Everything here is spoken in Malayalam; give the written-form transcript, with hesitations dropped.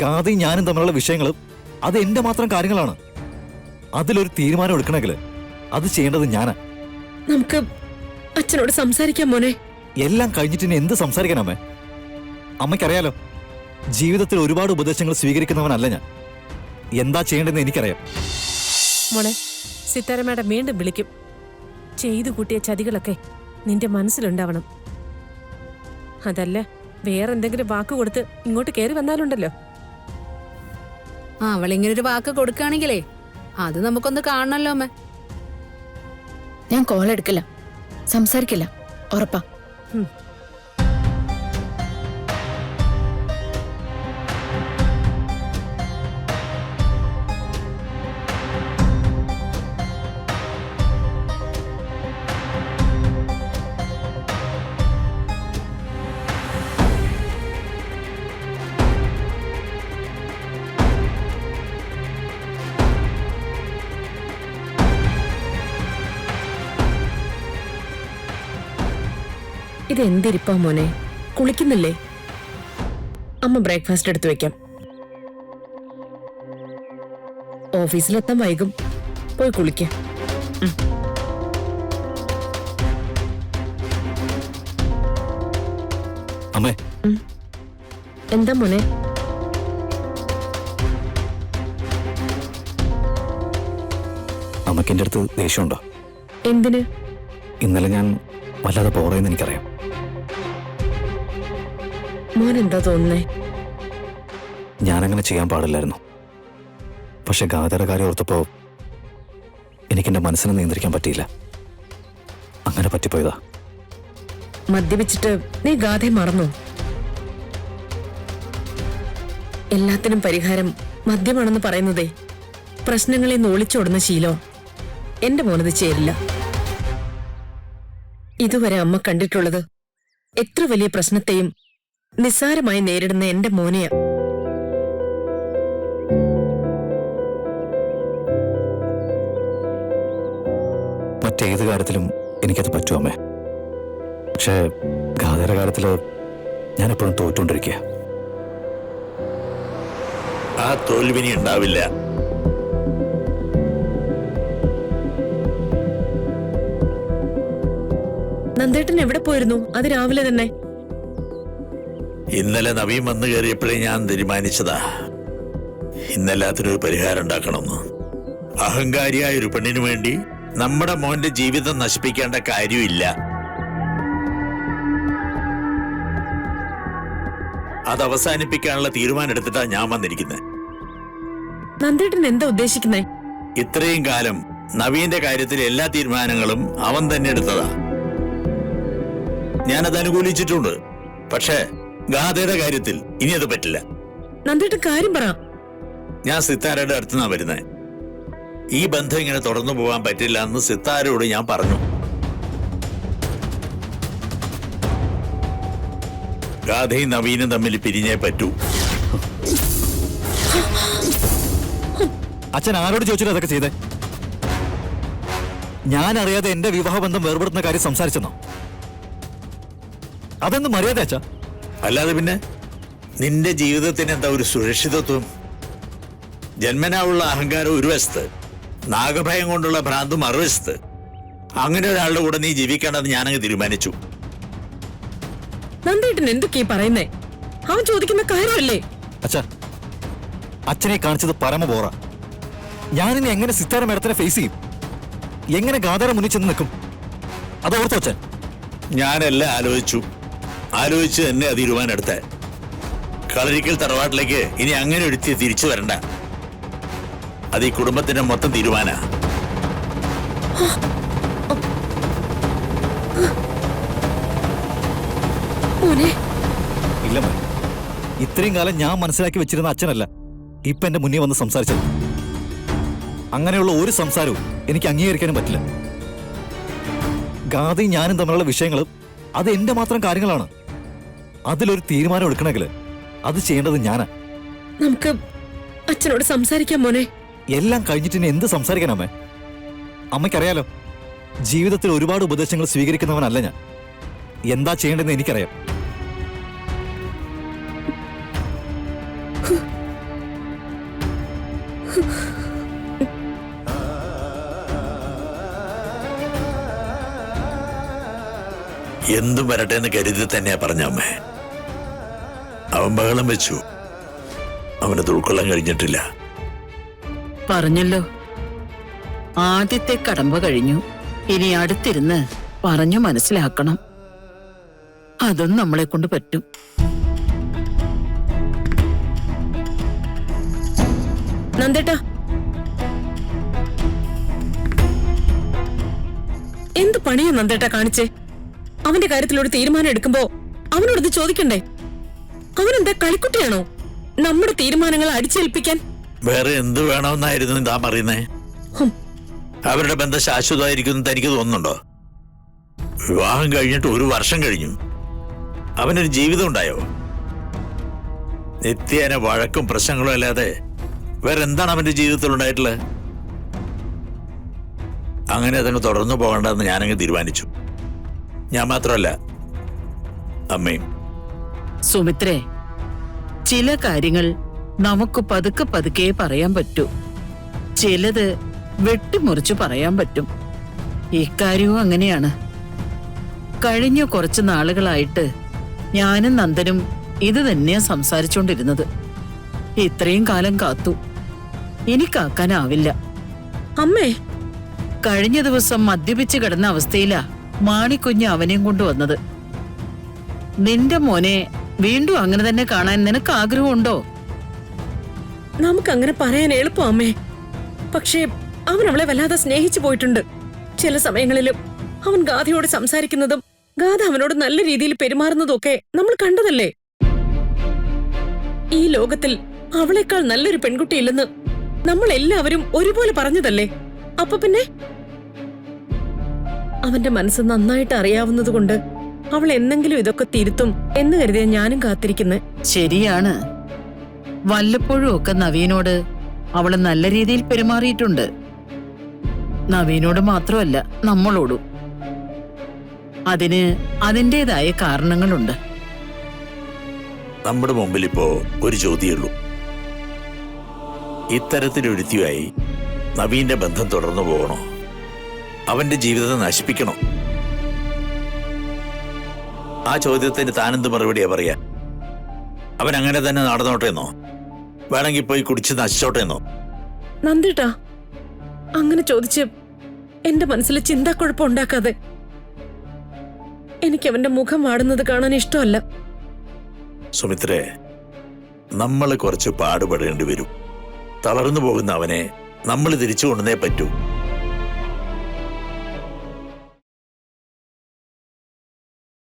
ഗാഥയും ഞാനും തമ്മിലുള്ള വിഷയങ്ങൾ അത് എന്റെ മാത്രം കാര്യങ്ങളാണ്. അതിലൊരു തീരുമാനം എടുക്കണമെങ്കിൽ അത് ചെയ്യേണ്ടത് ഞാനാ. നമുക്ക് അച്ഛനോട് സംസാരിക്കാം മോനെ. എല്ലാം കഴിഞ്ഞിട്ട് ഇനി എന്ത് സംസാരിക്കാനമ്മേ? അമ്മയ്ക്കറിയാലോ, ജീവിതത്തിൽ ഒരുപാട് ഉപദേശങ്ങൾ സ്വീകരിക്കുന്നവനല്ല ഞാൻ. എന്താ ചെയ്യേണ്ടതെന്ന് എനിക്കറിയാം. മോളെ, സിത്താര മാഡം വീണ്ടും വിളിക്കും. ചെയ്തു കൂട്ടിയ ചതികളൊക്കെ നിന്റെ മനസ്സിലുണ്ടാവണം. അതല്ല വേറെന്തെങ്കിലും വാക്ക് കൊടുത്ത് ഇങ്ങോട്ട് കയറി വന്നാലുണ്ടല്ലോ. അവളിങ്ങനൊരു വാക്ക് കൊടുക്കുകയാണെങ്കിലേ അത് നമുക്കൊന്ന് കാണണല്ലോ അമ്മ. ഞാൻ കോൾ എടുക്കില്ല, സംസാരിക്കില്ല, ഉറപ്പാ. ഇതെന്തിരിപ്പാ മോനെ? കുളിക്കുന്നില്ലേ? അമ്മ ബ്രേക്ക്ഫാസ്റ്റ് എടുത്തു വെക്കാം. ഓഫീസിലെത്താൻ വൈകും, പോയി കുളിക്ക. അമ്മേ, എന്താ മോനെ? അമ്മയ്ക്ക് എൻ്റെ അടുത്ത് ദേഷ്യമുണ്ടോ? എന്തിന്? ഇന്നലെ ഞാൻ വല്ലാതെ പോറയെന്ന് എനിക്കറിയാം. മോൻ എന്താ തോന്നുന്നേ? ഞാനങ്ങനെ ചെയ്യാൻ പാടില്ലായിരുന്നു. പക്ഷെ ഗാഥയുടെ കാര്യം ഓർത്തപ്പോ എനിക്കെന്റെ മനസ്സിനെ നിയന്ത്രിക്കാൻ പറ്റിയില്ല. അങ്ങനെ പറ്റിപ്പോയതാ. മദ്യപിച്ചിട്ട് നീ ഗാഥയെ മറന്നോ? എല്ലാത്തിനും പരിഹാരം മദ്യമാണെന്ന് പറയുന്നതേ പ്രശ്നങ്ങളെ ഒളിച്ചോടുന്ന ശീലോ. എന്റെ മോനത് ചേരില്ല. ഇതുവരെ അമ്മ കണ്ടിട്ടുള്ളത് എത്ര വലിയ പ്രശ്നത്തെയും നിസ്സാരമായി നേരിടുന്ന എന്റെ മോനെയാ. മറ്റേത് കാര്യത്തിലും എനിക്കത് പറ്റും അമ്മേ. പക്ഷേ ഗാഥയുടെ കാര്യത്തില് ഞാൻ എപ്പോഴും തോറ്റുകൊണ്ടിരിക്കുക. ആ തോൽവിനി ഉണ്ടാവില്ല. നന്ദേട്ടൻ എവിടെ പോയിരുന്നു? അത് രാവിലെ തന്നെ. ഇന്നലെ നവീൻ വന്നു കയറിയപ്പോഴേ ഞാൻ തീരുമാനിച്ചതാ ഇന്നെല്ലാത്തിനൊരു പരിഹാരം ഉണ്ടാക്കണമെന്ന്. അഹങ്കാരിയായ ഒരു പെണ്ണിനു വേണ്ടി നമ്മുടെ മോന്റെ ജീവിതം നശിപ്പിക്കേണ്ട കാര്യമില്ല. അത് അവസാനിപ്പിക്കാനുള്ള തീരുമാനം എടുത്തിട്ടാ ഞാൻ വന്നിരിക്കുന്നത്. നന്ദേട്ടൻ എന്താ ഉദ്ദേശിക്കുന്നേ? ഇത്രയും കാലം നവീന്റെ കാര്യത്തിൽ എല്ലാ തീരുമാനങ്ങളും അവൻ തന്നെ എടുത്തതാ. ഞാനത് അനുകൂലിച്ചിട്ടുണ്ട്. പക്ഷേ ഗാഥയുടെ കാര്യത്തിൽ ഇനി അത് പറ്റില്ല. നന്ദേട്ടൻ കാര്യം പറ. ഞാൻ സിത്താരയുടെ അടുത്തുനിന്നാ വരുന്നത്. ഈ ബന്ധം ഇങ്ങനെ തുടർന്നു പോകാൻ പറ്റില്ല എന്ന് സിത്താരയോട് ഞാൻ പറഞ്ഞു. ഗാഥയും നവീനും തമ്മിൽ പിരിഞ്ഞേ പറ്റൂ. അച്ഛൻ ആരോട് ചോദിച്ചിട്ട് അതൊക്കെ ചെയ്തേ? ഞാൻ അറിയാതെ എന്റെ വിവാഹബന്ധം വേർപെടുത്തുന്ന കാര്യം സംസാരിച്ചെന്നോ? അതെന്ത് മര്യാദ അച്ഛാ? അല്ലാതെ പിന്നെ നിന്റെ ജീവിതത്തിന് എന്താ ഒരു സുരക്ഷിതത്വം? ജന്മനാവുള്ള അഹങ്കാരം ഒരു വശത്ത്, നാഗഭയം കൊണ്ടുള്ള ഭ്രാന്തും മറുവശത്ത്. അങ്ങനെ ഒരാളുടെ കൂടെ നീ ജീവിക്കേണ്ടെന്ന് ഞാനങ്ങ് തീരുമാനിച്ചു. നന്ദേട്ടൻ എന്തൊക്കെയാ പറയുന്നേ? അവൻ ചോദിക്കുന്ന കാര്യമല്ലേ? അച്ഛാ, അച്ഛനെ കാണിച്ചത് പരമ ബോറ. ഞാനിനി എങ്ങനെ സിത്താര മേഡത്തിനെ ഫേസ് ചെയ്യും? എങ്ങനെ ഗാഥയുടെ മുന്നിൽ ചെന്ന് നിൽക്കും? അതോർത്തോ അച്ഛൻ? ഞാനെല്ലാം ആലോചിച്ച് തന്നെ ആ തീരുമാനം എടുത്തേ. കളരിക്കൽ തറവാട്ടിലേക്ക് ഇനി അങ്ങനെ എടുത്തി തിരിച്ചു വരണ്ട. അത് ഈ കുടുംബത്തിന്റെ മൊത്തം തീരുമാന. ഇല്ല, ഇത്രയും കാലം ഞാൻ മനസ്സിലാക്കി വെച്ചിരുന്ന അച്ഛനല്ല ഇപ്പൊ എന്റെ മുന്നിൽ വന്ന് സംസാരിച്ചത്. അങ്ങനെയുള്ള ഒരു സംസാരവും എനിക്ക് അംഗീകരിക്കാനും പറ്റില്ല. ഗാഥയും ഞാനും തമ്മിലുള്ള വിഷയങ്ങൾ അത് എന്റെ മാത്രം കാര്യങ്ങളാണ്. അതിലൊരു തീരുമാനം എടുക്കണമെങ്കിൽ അത് ചെയ്യേണ്ടത് ഞാനാ. നമുക്ക് അച്ഛനോട് സംസാരിക്കാം മോനെ. എല്ലാം കഴിഞ്ഞിട്ട് ഇനി എന്ത് സംസാരിക്കാനമ്മേ? അമ്മയ്ക്കറിയാലോ, ജീവിതത്തിൽ ഒരുപാട് ഉപദേശങ്ങൾ സ്വീകരിക്കുന്നവനല്ല ഞാൻ. എന്താ ചെയ്യേണ്ടതെന്ന് എനിക്കറിയാം. എന്തും വരട്ടെ എന്ന് കരുതി തന്നെയാ പറഞ്ഞ അമ്മേ. അവൻ ബഹളം വെച്ചു, അവനത് ഉൾക്കൊള്ളാൻ കഴിഞ്ഞിട്ടില്ല. പറഞ്ഞല്ലോ, ആദ്യത്തെ കടമ്പ കഴിഞ്ഞു. ഇനി അടുത്തിരുന്ന് പറഞ്ഞു മനസ്സിലാക്കണം. അതും നമ്മളെ കൊണ്ട് പറ്റും. നന്ദേട്ടാ, എന്ത് പണിയാ നന്ദേട്ടാ കാണിച്ചേ? അവന്റെ കാര്യത്തിലൊരു തീരുമാനം എടുക്കുമ്പോ അവനോടത് ചോദിക്കണ്ടേ? അവനെന്താ കളിക്കുട്ടിയാണോ നമ്മുടെ തീരുമാനങ്ങൾ അടിച്ചേൽപ്പിക്കാൻ? വേറെ എന്ത് വേണമെന്നായിരുന്നു താൻ പറയുന്നേ? അവരുടെ ബന്ധം ശാശ്വതമായിരിക്കും തനിക്ക് തോന്നുന്നുണ്ടോ? വിവാഹം കഴിഞ്ഞിട്ട് 1 വർഷം കഴിഞ്ഞു. അവനൊരു ജീവിതം ഉണ്ടായോ? നിത്യേന വഴക്കും പ്രശ്നങ്ങളും അല്ലാതെ വേറെ എന്താണ് അവന്റെ ജീവിതത്തിൽ ഉണ്ടായിട്ടുള്ളത്? അങ്ങനെ അതങ്ങ് തുടർന്നു പോകണ്ടെന്ന് ഞാനങ്ങ് തീരുമാനിച്ചു. ഞാൻ മാത്രമല്ല, അമ്മയും. സുമിത്രേ, ചില കാര്യങ്ങൾ നമുക്ക് പതുക്കെ പതുക്കെ പറയാൻ പറ്റൂ. ചിലത് വെട്ടിമുറിച്ചു പറയാൻ പറ്റും. ഇക്കാര്യവും അങ്ങനെയാണ്. കഴിഞ്ഞ കുറച്ച് നാളുകളായിട്ട് ഞാനും നന്ദനും ഇത് തന്നെയാ സംസാരിച്ചോണ്ടിരുന്നത്. ഇത്രയും കാലം കാത്തു, ഇനി കാക്കാനാവില്ല. അമ്മേ, കഴിഞ്ഞ ദിവസം മദ്യപിച്ച് കിടന്ന അവസ്ഥയിലാ മാണിക്കുഞ്ഞ് അവനെയും കൊണ്ടുവന്നത്. നിന്റെ മോനെ വീണ്ടും അങ്ങനെ തന്നെ കാണാൻ നിനക്ക് ആഗ്രഹമുണ്ടോ? നമുക്കങ്ങനെ പറയാൻ എളുപ്പം അമ്മേ. പക്ഷേ അവൻ അവളെ വല്ലാതെ സ്നേഹിച്ചു പോയിട്ടുണ്ട്. ചില സമയങ്ങളിലും അവൻ ഗാഥയോട് സംസാരിക്കുന്നതും ഗാഥ അവനോട് നല്ല രീതിയിൽ പെരുമാറുന്നതും ഒക്കെ നമ്മൾ കണ്ടതല്ലേ? ഈ ലോകത്തിൽ അവളെക്കാൾ നല്ലൊരു പെൺകുട്ടിയില്ലെന്ന് നമ്മൾ എല്ലാവരും ഒരുപോലെ പറഞ്ഞതല്ലേ? അപ്പൊ പിന്നെ അവന്റെ മനസ്സ് നന്നായിട്ട് അറിയാവുന്നതുകൊണ്ട് അവൾ എന്നെങ്കിലും ഇതൊക്കെ തിരുത്തും എന്ന് കരുതിയ ഞാനും കാത്തിരിക്കുന്നത്. ശരിയാണ്. വല്ലപ്പോഴും ഒക്കെ നവീനോട് അവള് നല്ല രീതിയിൽ പെരുമാറിയിട്ടുണ്ട്. നവീനോട് മാത്രമല്ല, നമ്മളോടും. അതിന് അതിൻ്റെതായ കാരണങ്ങളുണ്ട്. നമ്മുടെ മുമ്പിൽ ഇപ്പോ ഒരു ചോദ്യമുള്ളൂ. ഇത്തരത്തിലൊരുത്തിയായി നവീന്റെ ബന്ധം തുടർന്നു പോകണോ? അവന്റെ ജീവിതത്തെ നശിപ്പിക്കണോ? ആ ചോദ്യത്തിന് താനെന്ത് മറുപടിയാ പറയാ? അവൻ അങ്ങനെ തന്നെ നടന്നോട്ടെന്നോ? വേണമെങ്കിൽ പോയി കുടിച്ച് നശിച്ചോട്ടെന്നോ? നന്ദേട്ടാ, അങ്ങനെ ചോദിച്ച് എന്റെ മനസ്സിൽ ചിന്താക്കുഴപ്പം ഉണ്ടാക്കാതെ. എനിക്ക് അവന്റെ മുഖം വാടുന്നത് കാണാൻ ഇഷ്ടമല്ല. സുമിത്രേ, നമ്മൾ കുറച്ച് പാടുപെടേണ്ടി വരും. തളർന്നു പോകുന്ന അവനെ നമ്മൾ തിരിച്ചു കൊണ്ടുവന്നേ പറ്റൂ.